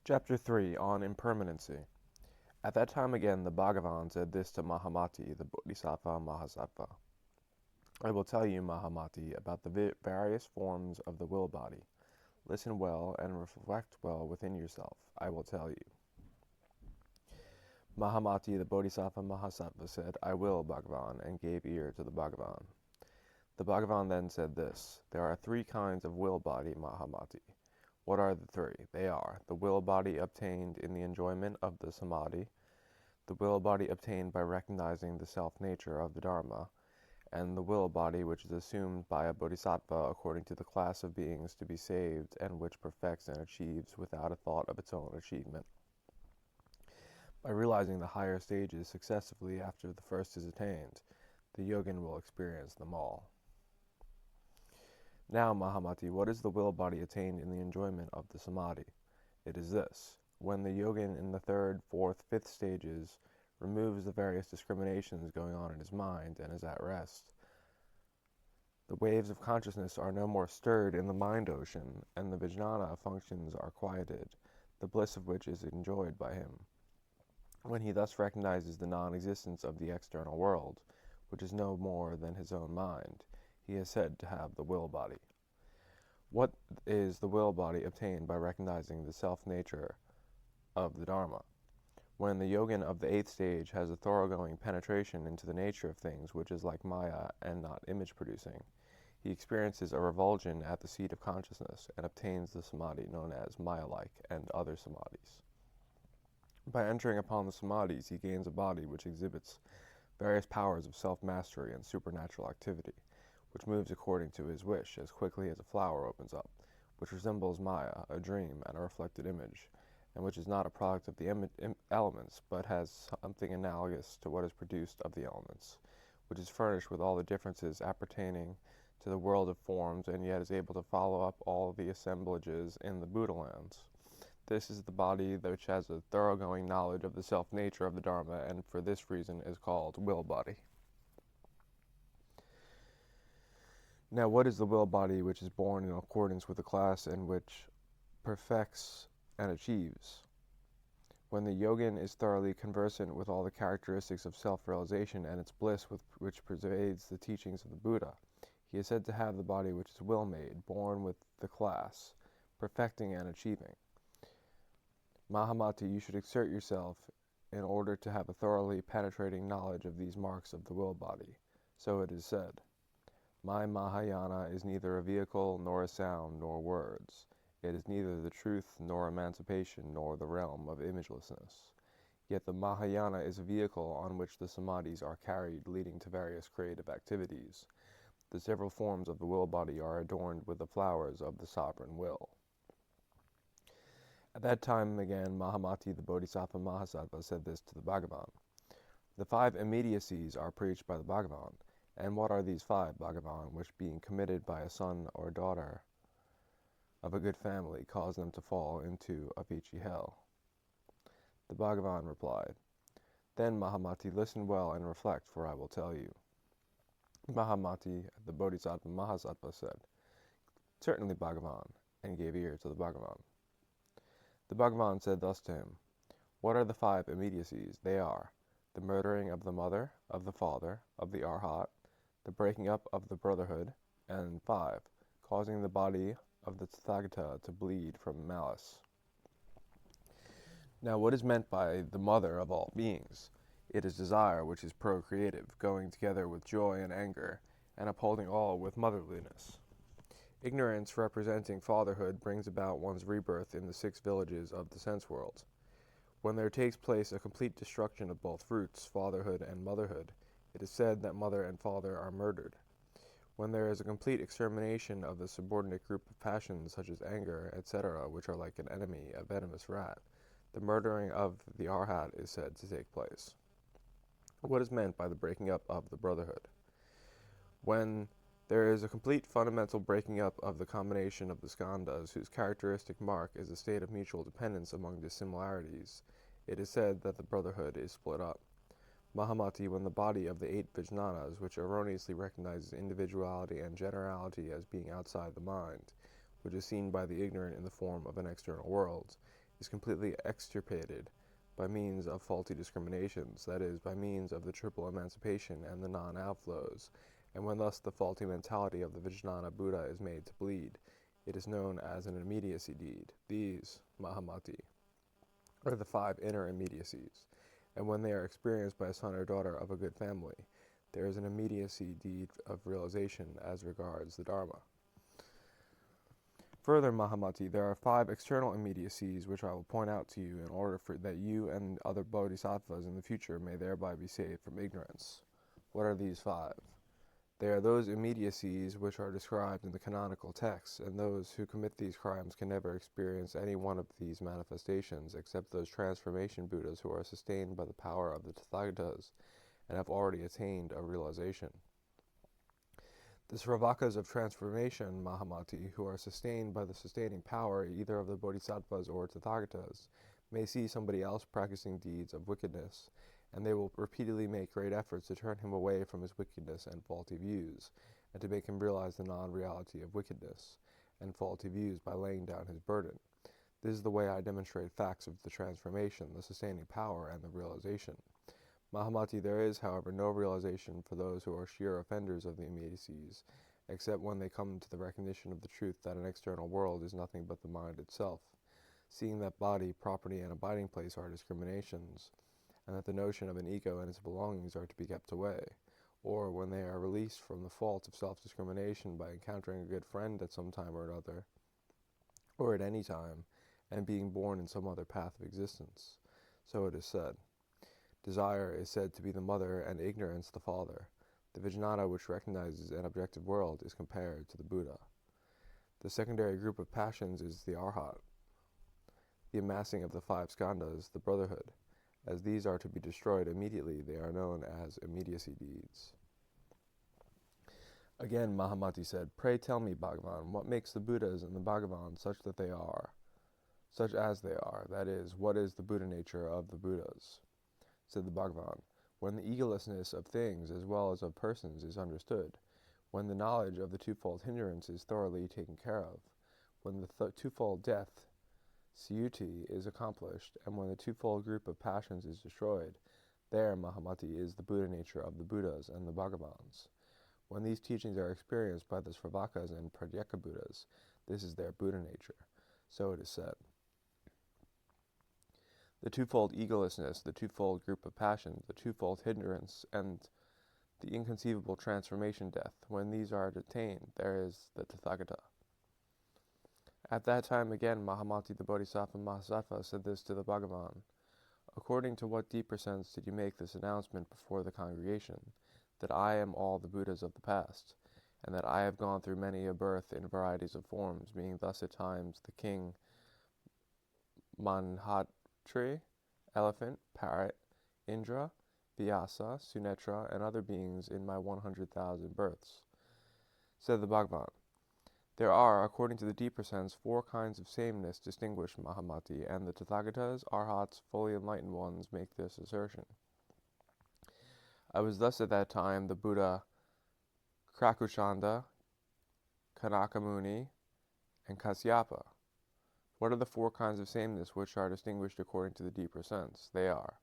Chapter 3 on Impermanency. At that time again the Bhagavan said this to Mahamati, the Bodhisattva Mahasattva. I will tell you, Mahamati, about the various forms of the will body. Listen well and reflect well within yourself. I will tell you. Mahamati, the Bodhisattva Mahasattva, said, I will, Bhagavan, and gave ear to the Bhagavan. The Bhagavan then said this, There are three kinds of will body, Mahamati. What are the three? They are the will body obtained in the enjoyment of the samadhi, the will body obtained by recognizing the self-nature of the Dharma, and the will body which is assumed by a bodhisattva according to the class of beings to be saved and which perfects and achieves without a thought of its own achievement. By realizing the higher stages successively after the first is attained, the yogin will experience them all. Now, Mahamati, what is the will body attained in the enjoyment of the samadhi? It is this. When the yogin in the third, fourth, fifth stages removes the various discriminations going on in his mind and is at rest, the waves of consciousness are no more stirred in the mind ocean, and the vijnana functions are quieted, the bliss of which is enjoyed by him. When he thus recognizes the non-existence of the external world, which is no more than his own mind, he is said to have the will body. What is the will body obtained by recognizing the self-nature of the Dharma? When the yogin of the 8th stage has a thoroughgoing penetration into the nature of things which is like Maya and not image-producing, he experiences a revulsion at the seat of consciousness and obtains the samadhi known as Maya-like and other samadhis. By entering upon the samadhis, he gains a body which exhibits various powers of self-mastery and supernatural activity, which moves according to his wish as quickly as a flower opens up, which resembles Maya, a dream and a reflected image, and which is not a product of the elements, but has something analogous to what is produced of the elements, which is furnished with all the differences appertaining to the world of forms, and yet is able to follow up all the assemblages in the Buddha lands. This is the body which has a thoroughgoing knowledge of the self-nature of the Dharma, and for this reason is called will body. Now, what is the will body which is born in accordance with the class and which perfects and achieves? When the yogin is thoroughly conversant with all the characteristics of self-realization and its bliss which pervades the teachings of the Buddha, he is said to have the body which is will-made, born with the class, perfecting and achieving. Mahamati, you should exert yourself in order to have a thoroughly penetrating knowledge of these marks of the will body. So it is said, My Mahayana is neither a vehicle, nor a sound, nor words. It is neither the truth, nor emancipation, nor the realm of imagelessness. Yet the Mahayana is a vehicle on which the samadhis are carried, leading to various creative activities. The several forms of the will body are adorned with the flowers of the sovereign will. At that time again, Mahamati, the Bodhisattva Mahasattva, said this to the Bhagavan. The 5 immediacies are preached by the Bhagavan. And what are these 5, Bhagavan, which being committed by a son or daughter of a good family cause them to fall into Avici hell? The Bhagavan replied, Then, Mahamati, listen well and reflect, for I will tell you. Mahamati, the Bodhisattva Mahasattva, said, Certainly, Bhagavan, and gave ear to the Bhagavan. The Bhagavan said thus to him, What are the 5 immediacies? They are the murdering of the mother, of the father, of the arhat, the breaking up of the brotherhood, and 5, causing the body of the Tathagata to bleed from malice. Now, what is meant by the mother of all beings? It is desire which is procreative, going together with joy and anger, and upholding all with motherliness. Ignorance representing fatherhood brings about one's rebirth in the 6 villages of the sense world. When there takes place a complete destruction of both roots, fatherhood and motherhood, it is said that mother and father are murdered. When there is a complete extermination of the subordinate group of passions such as anger, etc., which are like an enemy, a venomous rat, the murdering of the arhat is said to take place. What is meant by the breaking up of the brotherhood? When there is a complete fundamental breaking up of the combination of the skandhas, whose characteristic mark is a state of mutual dependence among dissimilarities, it is said that the brotherhood is split up. Mahamati, when the body of the 8 vijnanas, which erroneously recognizes individuality and generality as being outside the mind, which is seen by the ignorant in the form of an external world, is completely extirpated by means of faulty discriminations, that is, by means of the triple emancipation and the non-outflows, and when thus the faulty mentality of the Vijnana Buddha is made to bleed, it is known as an immediacy deed. These, Mahamati, are the 5 inner immediacies, and when they are experienced by a son or daughter of a good family, there is an immediacy deed of realization as regards the Dharma. Further, Mahamati, there are 5 external immediacies which I will point out to you in order that you and other bodhisattvas in the future may thereby be saved from ignorance. What are these 5? They are those immediacies which are described in the canonical texts, and those who commit these crimes can never experience any one of these manifestations except those transformation Buddhas who are sustained by the power of the Tathagatas and have already attained a realization. The Sravakas of transformation, Mahamati, who are sustained by the sustaining power either of the bodhisattvas or Tathagatas, may see somebody else practicing deeds of wickedness, and they will repeatedly make great efforts to turn him away from his wickedness and faulty views, and to make him realize the non-reality of wickedness and faulty views by laying down his burden. This is the way I demonstrate facts of the transformation, the sustaining power, and the realization. Mahamati, there is, however, no realization for those who are sheer offenders of the immediacies, except when they come to the recognition of the truth that an external world is nothing but the mind itself, seeing that body, property, and abiding place are discriminations, and that the notion of an ego and its belongings are to be kept away, or when they are released from the fault of self-discrimination by encountering a good friend at some time or another, or at any time, and being born in some other path of existence. So it is said. Desire is said to be the mother and ignorance the father. The Vijnana which recognizes an objective world is compared to the Buddha. The secondary group of passions is the Arhat, the amassing of the 5 skandhas, the brotherhood. As these are to be destroyed immediately, they are known as immediacy deeds. Again, Mahamati said, "Pray tell me, Bhagavan, what makes the Buddhas and the Bhagavan such as they are, that is, what is the Buddha nature of the Buddhas?" Said the Bhagavan, "When the egolessness of things as well as of persons is understood, when the knowledge of the twofold hindrance is thoroughly taken care of, when the twofold death, Siyuti, is accomplished, and when the twofold group of passions is destroyed, there, Mahamati, is the Buddha nature of the Buddhas and the Bhagavans. When these teachings are experienced by the Sravakas and Pratyeka Buddhas, this is their Buddha nature." So it is said. The twofold egolessness, the twofold group of passions, the twofold hindrance, and the inconceivable transformation death, when these are attained, there is the Tathagata. At that time again, Mahamati the Bodhisattva Mahasattva said this to the Bhagavan, "According to what deeper sense did you make this announcement before the congregation, that I am all the Buddhas of the past, and that I have gone through many a birth in varieties of forms, being thus at times the king Manhatri, elephant, parrot, Indra, Vyasa, Sunetra, and other beings in my 100,000 births?" Said the Bhagavan, "There are, according to the deeper sense, 4 kinds of sameness distinguished, Mahamati, and the Tathagatas, Arhats, fully enlightened ones, make this assertion. I was thus at that time the Buddha Krakuchanda, Kanakamuni, and Kasyapa. What are the 4 kinds of sameness which are distinguished according to the deeper sense? They are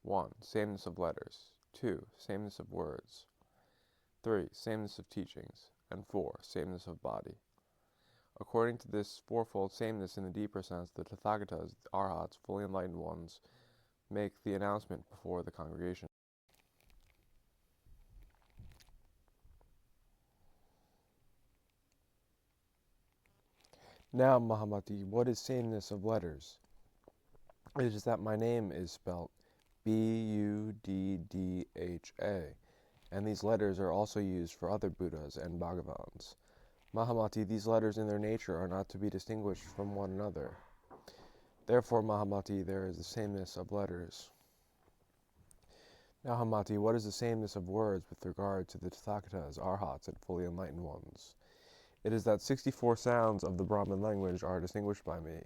1. Sameness of letters, 2. Sameness of words, 3. Sameness of teachings, and 4. Sameness of body. According to this 4-fold sameness in the deeper sense, the Tathagatas, the Arhats, fully enlightened ones, make the announcement before the congregation." Now, Mahamati, what is sameness of letters? It is that my name is spelt Buddha, and these letters are also used for other Buddhas and Bhagavans. Mahamati, these letters in their nature are not to be distinguished from one another. Therefore, Mahamati, there is the sameness of letters. Now, Mahamati, what is the sameness of words with regard to the Tathagatas, Arhats, and fully enlightened ones? It is that 64 sounds of the Brahmin language are distinguished by me,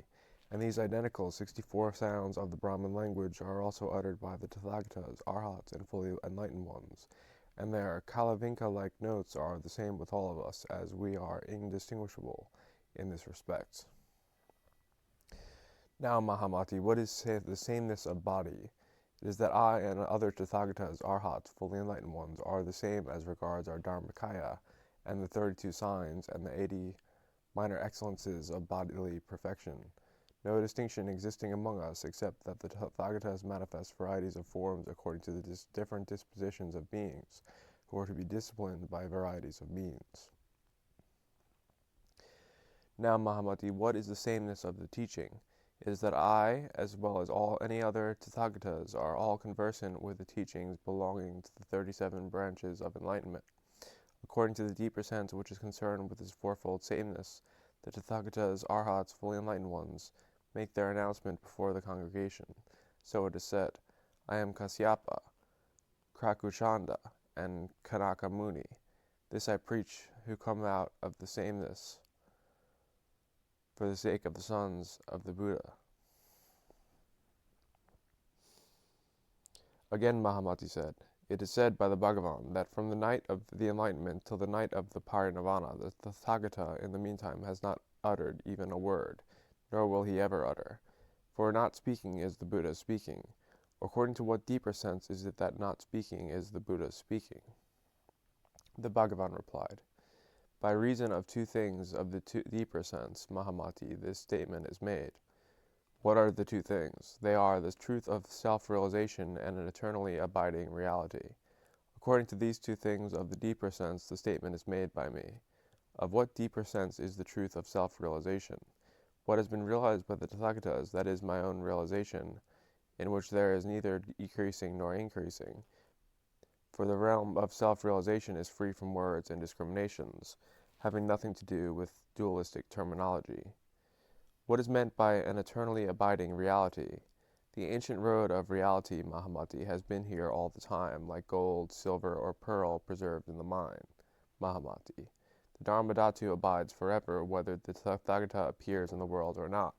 and these identical 64 sounds of the Brahmin language are also uttered by the Tathagatas, Arhats, and fully enlightened ones, and their Kalavinka-like notes are the same with all of us, as we are indistinguishable in this respect. Now, Mahamati, what is the sameness of body? It is that I and other Tathagatas, Arhats, fully enlightened ones, are the same as regards our Dharmakaya, and the 32 signs, and the 80 minor excellences of bodily perfection. No distinction existing among us, except that the Tathagatas manifest varieties of forms according to the different dispositions of beings, who are to be disciplined by varieties of means. Now, Mahamati, what is the sameness of the teaching? It is that I, as well as any other Tathagatas, are all conversant with the teachings belonging to the 37 branches of enlightenment. According to the deeper sense which is concerned with this fourfold sameness, the Tathagatas, Arhats, fully enlightened ones, make their announcement before the congregation. So it is said, I am Kasyapa, Krakuchanda, and Kanaka Muni. This I preach, who come out of the sameness for the sake of the sons of the Buddha. Again Mahamati said, it is said by the Bhagavan that from the night of the enlightenment till the night of the parinirvana, the Tathagata in the meantime has not uttered even a word, nor will he ever utter. For not speaking is the Buddha speaking. According to what deeper sense is it that not speaking is the Buddha speaking? The Bhagavan replied, by reason of two things of the deeper sense, Mahamati, this statement is made. What are the two things? They are the truth of self-realization and an eternally abiding reality. According to these two things of the deeper sense, the statement is made by me. Of what deeper sense is the truth of self-realization? What has been realized by the Tathagatas, that is my own realization, in which there is neither decreasing nor increasing. For the realm of self-realization is free from words and discriminations, having nothing to do with dualistic terminology. What is meant by an eternally abiding reality? The ancient road of reality, Mahamati, has been here all the time, like gold, silver, or pearl preserved in the mine. Mahamati. The Dharmadhatu abides forever, whether the Tathagata appears in the world or not.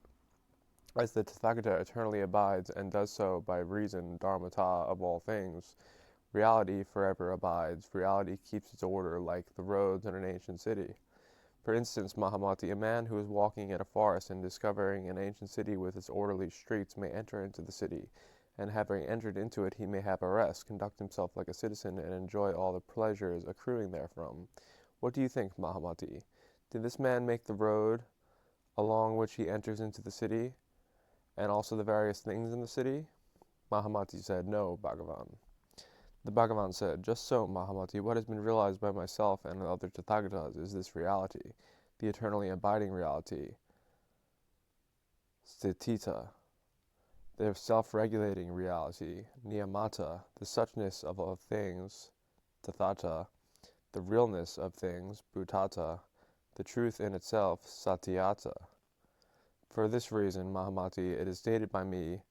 As the Tathagata eternally abides and does so by reason Dharmata of all things, reality forever abides. Reality keeps its order like the roads in an ancient city. For instance, Mahamati, a man who is walking in a forest and discovering an ancient city with its orderly streets may enter into the city, and having entered into it he may have a rest, conduct himself like a citizen, and enjoy all the pleasures accruing therefrom. What do you think, Mahamati? Did this man make the road along which he enters into the city, and also the various things in the city? Mahamati said, no, Bhagavan. The Bhagavan said, just so, Mahamati, what has been realized by myself and other Tathagatas is this reality, the eternally abiding reality, Sthitita, the self-regulating reality, Niyamata, the suchness of all things, Tathata, the realness of things, Bhutata, the truth in itself, Satyata. For this reason, Mahamati, it is stated by me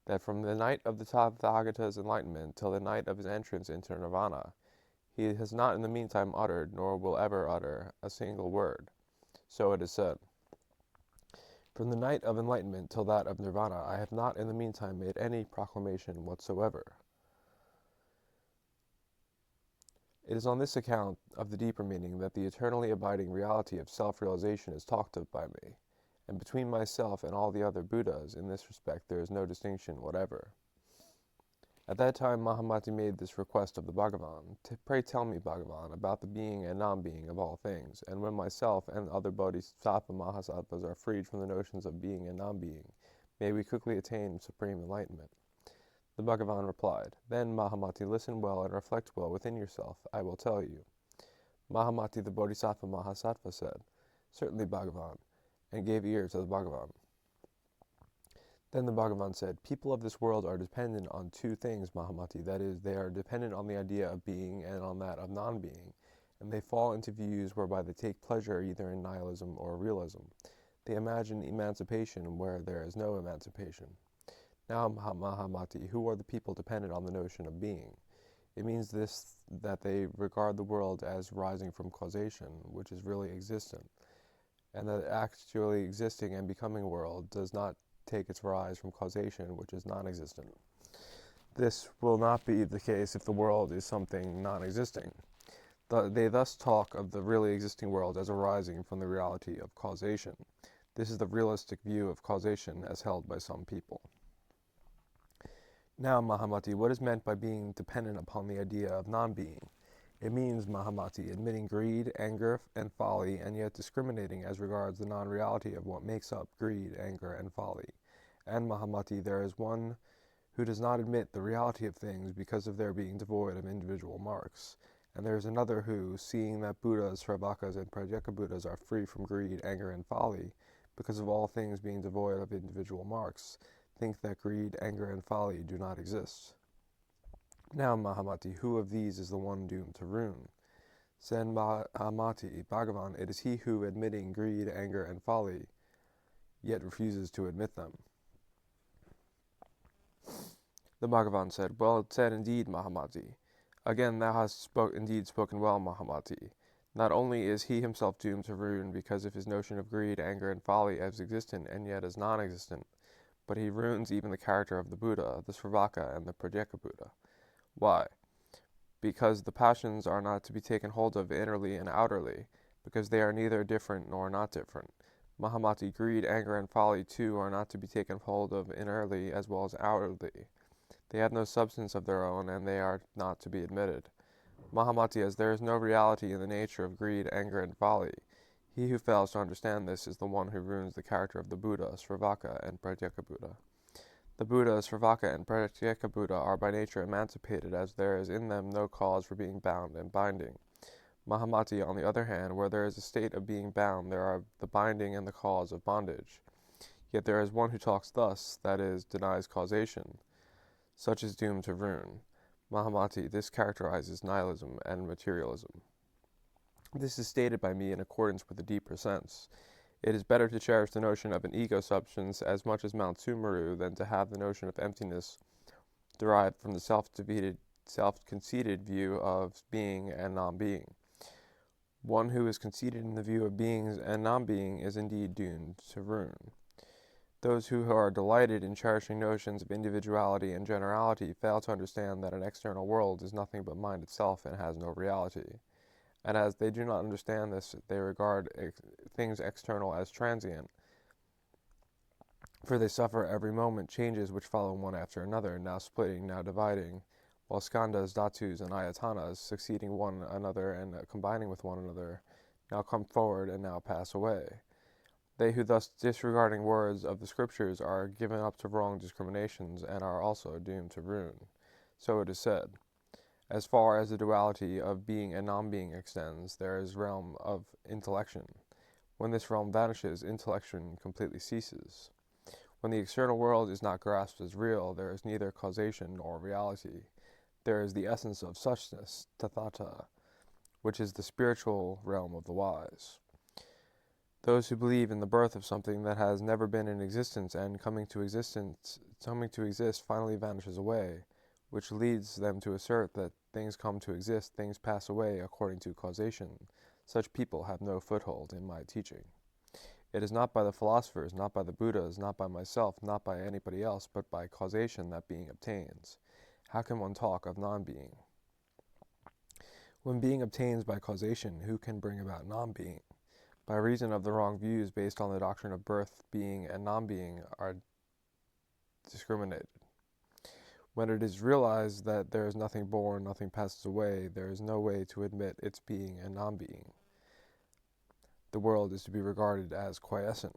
that from the night of the Tathagata's enlightenment till the night of his entrance into nirvana, he has not in the meantime uttered, nor will ever utter, a single word. So it is said. From the night of enlightenment till that of nirvana, I have not in the meantime made any proclamation whatsoever. It is on this account of the deeper meaning that the eternally abiding reality of self-realization is talked of by me. And between myself and all the other Buddhas, in this respect, there is no distinction whatever. At that time, Mahamati made this request of the Bhagavan, pray tell me, Bhagavan, about the being and non-being of all things, and when myself and other Bodhisattva Mahasattvas are freed from the notions of being and non-being, may we quickly attain supreme enlightenment. The Bhagavan replied, then, Mahamati, listen well and reflect well within yourself, I will tell you. Mahamati, the Bodhisattva Mahasattva, said, certainly, Bhagavan, and gave ear to the Bhagavan. Then the Bhagavan said, people of this world are dependent on two things, Mahamati, that is, they are dependent on the idea of being and on that of non-being, and they fall into views whereby they take pleasure either in nihilism or realism. They imagine emancipation where there is no emancipation. Now, Mahamati, who are the people dependent on the notion of being? It means this, that they regard the world as rising from causation, which is really existent, and that actually existing and becoming world does not take its rise from causation, which is non-existent. This will not be the case if the world is something non-existing. They thus talk of the really existing world as arising from the reality of causation. This is the realistic view of causation as held by some people. Now, Mahamati, what is meant by being dependent upon the idea of non-being? It means, Mahamati, admitting greed, anger, and folly, and yet discriminating as regards the non-reality of what makes up greed, anger, and folly. And, Mahamati, there is one who does not admit the reality of things because of their being devoid of individual marks. And there is another who, seeing that Buddhas, Sravakas, and Pratyeka are free from greed, anger, and folly, because of all things being devoid of individual marks, think that greed, anger, and folly do not exist. Now, Mahamati, who of these is the one doomed to ruin? Said Mahamati, Bhagavan, it is he who, admitting greed, anger, and folly, yet refuses to admit them. The Bhagavan said, Well said indeed, Mahamati. Again, thou hast indeed spoken well, Mahamati. Not only is he himself doomed to ruin because of his notion of greed, anger, and folly as existent and yet as non-existent, but he ruins even the character of the Buddha, the Sravaka, and the Pratyeka Buddha. Why? Because the passions are not to be taken hold of innerly and outerly, because they are neither different nor not different. Mahamati, greed, anger, and folly too are not to be taken hold of innerly as well as outwardly. They have no substance of their own, and they are not to be admitted. Mahamati, as there is no reality in the nature of greed, anger, and folly, he who fails to understand this is the one who ruins the character of the Buddha, Sravaka, and Pratyeka Buddha. The Buddha, Sravaka, and Pratyeka Buddha are by nature emancipated, as there is in them no cause for being bound and binding. Mahamati, on the other hand, where there is a state of being bound, there are the binding and the cause of bondage. Yet there is one who talks thus, that is, denies causation. Such is doomed to ruin. Mahamati, this characterizes nihilism and materialism. This is stated by me in accordance with a deeper sense. It is better to cherish the notion of an ego substance as much as Mount Sumeru than to have the notion of emptiness derived from the self-conceited view of being and non-being. One who is conceited in the view of being and non-being is indeed doomed to ruin. Those who are delighted in cherishing notions of individuality and generality fail to understand that an external world is nothing but mind itself and has no reality. And as they do not understand this, they regard things external as transient, for they suffer every moment changes which follow one after another, now splitting, now dividing, while skandhas, dhatus, and ayatanas, succeeding one another and combining with one another, now come forward and now pass away. They who thus, disregarding words of the scriptures, are given up to wrong discriminations and are also doomed to ruin. So it is said. As far as the duality of being and non-being extends, there is realm of intellection. When this realm vanishes, intellection completely ceases. When the external world is not grasped as real, there is neither causation nor reality. There is the essence of suchness, tathata, which is the spiritual realm of the wise. Those who believe in the birth of something that has never been in existence and coming to exist finally vanishes away, which leads them to assert that things come to exist, things pass away according to causation. Such people have no foothold in my teaching. It is not by the philosophers, not by the Buddhas, not by myself, not by anybody else, but by causation that being obtains. How can one talk of non-being? When being obtains by causation, who can bring about non-being? By reason of the wrong views based on the doctrine of birth, being, and non-being are discriminated. When it is realized that there is nothing born, nothing passes away, there is no way to admit its being and non-being. The world is to be regarded as quiescent.